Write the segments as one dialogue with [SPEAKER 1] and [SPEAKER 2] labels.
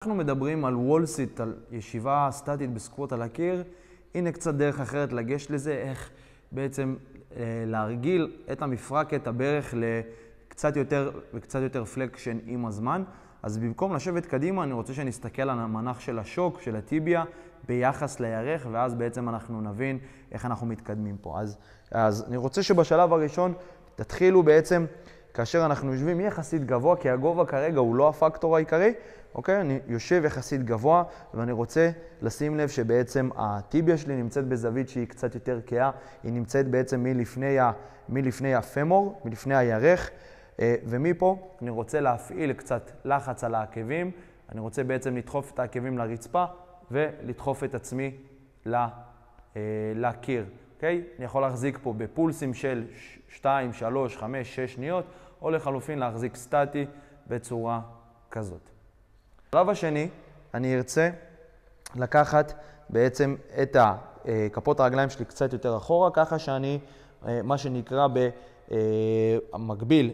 [SPEAKER 1] אנחנו מדברים על וול סיט, על ישיבה סטטית בסקווט על הקיר. הנה קצת דרך אחרת לגשת לזה, איך בעצם להרגיל את המפרק, את הברך לקצת יותר וקצת יותר פלקשן עם הזמן. אז במקום לשבת קדימה, אני רוצה שנסתכל על המנח של השוק, של הטיביה, ביחס לירך, ואז בעצם אנחנו נבין איך אנחנו מתקדמים פה. אז אני רוצה שבשלב הראשון תתחילו בעצם, כאשר אנחנו יושבים יחסית גבוה, כי הגובה כרגע הוא לא הפקטור העיקרי, אוקיי? אני יושב יחסית גבוה, ואני רוצה לשים לב שבעצם הטיביה שלי נמצאת בזווית שהיא קצת יותר קאה, היא נמצאת בעצם מלפני הפמור, מלפני הירך, ומפה אני רוצה להפעיל קצת לחץ על העקבים, אני רוצה בעצם לדחוף את העקבים לרצפה, ולדחוף את עצמי לקיר, אוקיי? אני יכול להחזיק פה בפולסים של 2, 3, 5, 6 שניות, או לחלופין להחזיק סטטי בצורה כזאת. בשלב השני, אני ארצה לקחת בעצם את כפות הרגליים שלי קצת יותר אחורה, ככה שאני, מה שנקרא במקביל,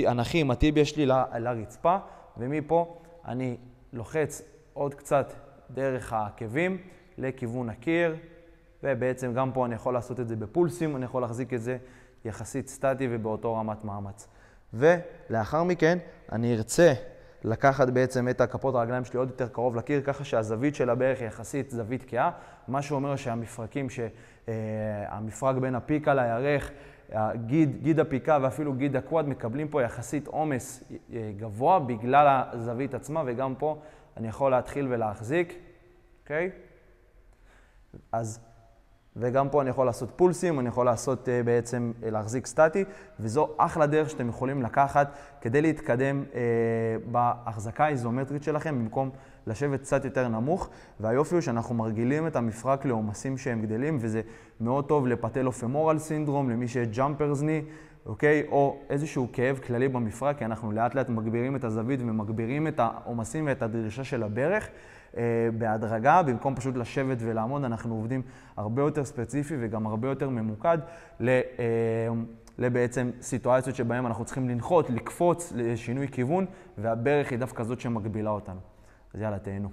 [SPEAKER 1] אנכי עם הטיביה שלי לרצפה, ומפה אני לוחץ עוד קצת דרך העקבים לכיוון הקיר, ובעצם גם פה אני יכול לעשות את זה בפולסים, אני יכול להחזיק את זה יחסית סטטי ובאותו רמת מאמץ. ולאחר מכן אני ארצה לקחת בעצם את כפות הרגליים שלי עוד יותר קרוב לקיר, ככה שהזווית של הברך היא יחסית זווית קאה, מה שאומר שהמפרקים, המפרק בין הפיקה לירך, גיד הפיקה ואפילו גיד הקוואד מקבלים פה יחסית עומס גבוה בגלל הזווית עצמה, וגם פה אני יכול להתחיל ולהחזיק, אוקיי? וגם פה אני יכול לעשות פולסים, אני יכול לעשות בעצם להחזיק סטטי, וזו אחלה דרך שאתם יכולים לקחת כדי להתקדם בהחזקה האיזומטרית שלכם, במקום לשבת קצת יותר נמוך, והיופי הוא שאנחנו מרגילים את המפרק לעומסים שהם גדלים, וזה מאוד טוב לפטלופמורל סינדרום, למי שיש ג'אמפרס ני, אוקיי? או איזשהו כאב כללי במפרק, כי אנחנו לאט לאט מגבירים את הזווית ומגבירים את העומסים ואת הדרישה של הברך. בהדרגה, במקום פשוט לשבת ולעמוד, אנחנו עובדים הרבה יותר ספציפי וגם הרבה יותר ממוקד לבעצם סיטואציות שבהן אנחנו צריכים לנחות, לקפוץ לשינוי כיוון, והברך היא דווקא זאת שמגבילה אותנו. אז יאללה, תהנו.